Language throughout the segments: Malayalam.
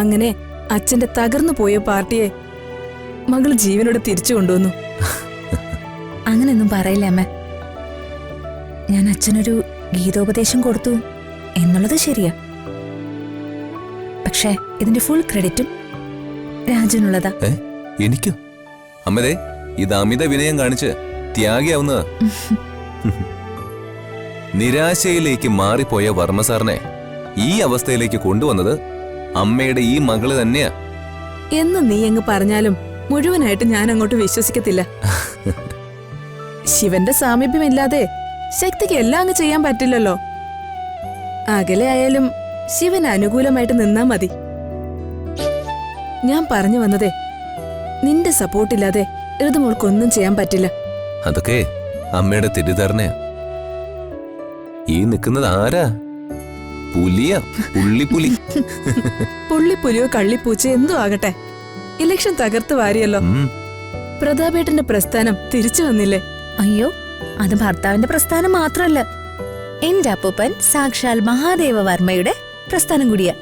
അങ്ങനെ അച്ഛന്റെ തകർന്നു പോയ പാർട്ടിയെ മകൾ ജീവനോടെ തിരിച്ചു കൊണ്ടുവന്നു. അങ്ങനെയൊന്നും പറയില്ല അമ്മ. ഞാൻ അച്ഛനൊരു ഗീതോപദേശം കൊടുത്തു എന്നുള്ളത് ശരിയാ. പക്ഷേ ഇതിന്റെ ഫുൾ ക്രെഡിറ്റും രാജനുള്ളതാ. എനിക്കോ? അമ്മതേ, ഇത് അമിത വിനയം കാണിച്ച് ത്യാഗിയാവുന്നതാ. നിരാശയിലേക്ക് മാറിപ്പോയ വർമ്മ സാറിനെ ഈ അവസ്ഥയിലേക്ക് കൊണ്ടുവന്നത് അമ്മയുടെ ഈ മകള് തന്നെയാ എന്ന് നീ അങ്ങ് പറഞ്ഞാലും മുഴുവനായിട്ട് ഞാൻ അങ്ങോട്ട് വിശ്വസിക്കത്തില്ല. ശിവന്റെ സാമീപ്യമില്ലാതെ ശക്തിക്ക് എല്ലാം അങ്ങ് ചെയ്യാൻ പറ്റില്ലല്ലോ. അകലെ ആയാലും ശിവന് അനുകൂലമായിട്ട് നിന്നാ മതി. ഞാൻ പറഞ്ഞു വന്നതേ, നിന്റെ സപ്പോർട്ടില്ലാതെ ഋതുമോൾക്കൊന്നും ചെയ്യാൻ പറ്റില്ല. അതൊക്കെ അമ്മയുടെ തെറ്റിദ്ധാരണയാ. ഈ നിൽക്കുന്നത് ആരാ? പുലിയാ, പുള്ളിപ്പുലി. പുള്ളിപ്പുലിയോ കള്ളിപ്പൂച്ച എന്തോ ആകട്ടെ, ഇലക്ഷൻ തകർത്ത് വാരിയല്ലോ. പ്രതാപേട്ടന്റെ പ്രസ്ഥാനം തിരിച്ചു വന്നില്ലേ? അയ്യോ, അത് ഭർത്താവിന്റെ പ്രസ്ഥാനം മാത്രമല്ല, എന്റെ അപ്പൂപ്പൻ സാക്ഷാൽ മഹാദേവ വർമ്മയുടെ പ്രസ്ഥാനം കൂടിയാ.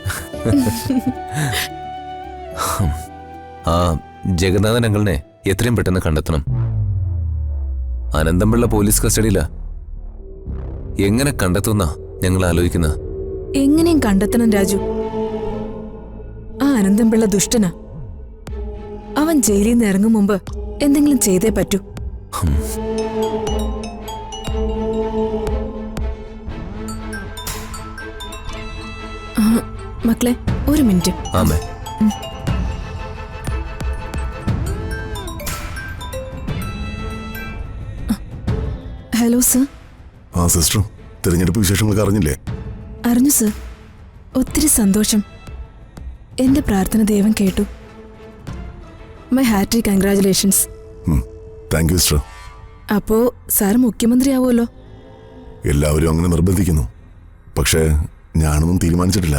ആ ജഗന്നാഥൻ അങ്കിളിനെ എത്രയും പെട്ടെന്ന് കണ്ടെത്തണം. അനന്തംപിള്ള പോലീസ് കസ്റ്റഡിയിലാ. എങ്ങനെ കണ്ടെത്തുന്ന ഞങ്ങൾ ആലോചിക്കുന്ന? എങ്ങനെയും കണ്ടെത്തണം രാജു. ആ അനന്തംപിള്ള ദുഷ്ടനാ. അവൻ ജയിലിൽ നിന്ന് ഇറങ്ങും മുമ്പ് എന്തെങ്കിലും ചെയ്തേ പറ്റൂ. മക്കളെ, ഒരു മിനിറ്റ്. ആമേ. Hello sir. ആ സിസ്റ്റർ, തിരഞ്ഞെടുപ്പ് വിശേഷങ്ങളൊക്കെ അറിഞ്ഞില്ലേ? അറിഞ്ഞു സർ. ഒത്തിരി സന്തോഷം. എന്റെ പ്രാർത്ഥന ദൈവം കേട്ടു. My hearty congratulations. Thank you sister. അപ്പോ സാർ മുഖ്യമന്ത്രിയാവുമല്ലോ? എല്ലാവരും അങ്ങനെ നിർബന്ധിക്കുന്നു, പക്ഷേ ഞാനൊന്നും തീരുമാനിച്ചിട്ടില്ല.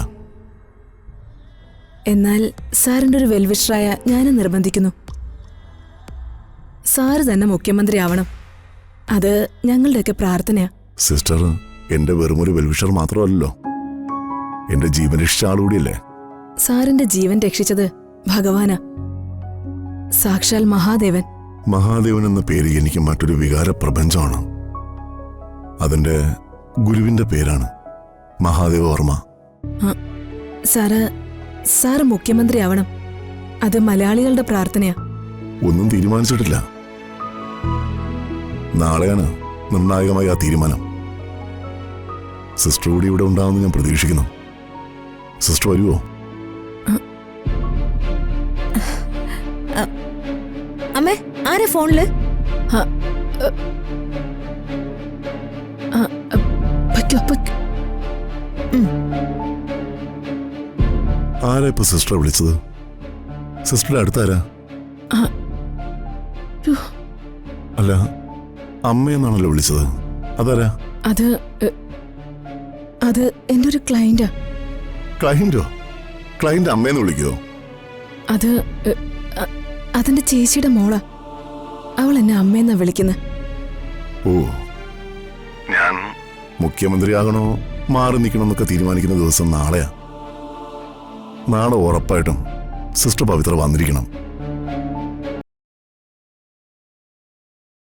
എന്നാൽ സാറിന്റെ ഒരു വെൽവിഷറായ ഞാനും നിർബന്ധിക്കുന്നു. സാറ് തന്നെ മുഖ്യമന്ത്രിയാവണം. അത് ഞങ്ങളുടെയൊക്കെ പ്രാർത്ഥനയാ. സിസ്റ്റർ എന്റെ വെറുമൊരു വെൽവിഷർ മാത്രമല്ലല്ലോ, എന്റെ ജീവൻ രക്ഷിച്ച ആളുകൂടിയല്ലേ. സാറിന്റെ ജീവൻ രക്ഷിച്ചത് ഭഗവാനാ, സാക്ഷാൽ മഹാദേവൻ. മഹാദേവൻ എന്ന പേര് എനിക്ക് മറ്റൊരു വികാര പ്രപഞ്ചമാണ്. അതിന്റെ ഗുരുവിന്റെ പേരാണ് മഹാദേവ വർമ്മ. സാറ് മുഖ്യമന്ത്രിയാവണം. അത് മലയാളികളുടെ പ്രാർത്ഥനയാ. ഒന്നും തീരുമാനിച്ചിട്ടില്ല. നാളെയാണ് നിർണായകമായ ആ തീരുമാനം. സിസ്റ്റർ കൂടി ഇവിടെ ഉണ്ടാവുമെന്ന് ഞാൻ പ്രതീക്ഷിക്കുന്നു. സിസ്റ്റർ വരുമോ? അമ്മേ, ആരാ ഫോണില്? ആരാ ഇപ്പൊ സിസ്റ്ററെ വിളിച്ചത്? സിസ്റ്ററുടെ അടുത്താരാ? അല്ല, അമ്മയെന്നാണല്ലോ വിളിച്ചത്. അതാരാ? അത് എന്റെ ഒരു ക്ലയന്റാ. ക്ലയന്റോ? ക്ലയന്റ് അമ്മയെന്ന് വിളിക്കുവോ? അതെന്റെ ചേച്ചിയുടെ മോളാ. അവൾ എന്നെ അമ്മയെന്നാ വിളിക്കുന്നത്. ഓ, ഞാൻ മുഖ്യമന്ത്രിയാകണോ മാറി നിൽക്കണമെന്നൊക്കെ തീരുമാനിക്കുന്ന ദിവസം നാളെയാ. നാളെ ഉറപ്പായിട്ടും സിസ്റ്റർ പവിത്ര വന്നിരിക്കണം.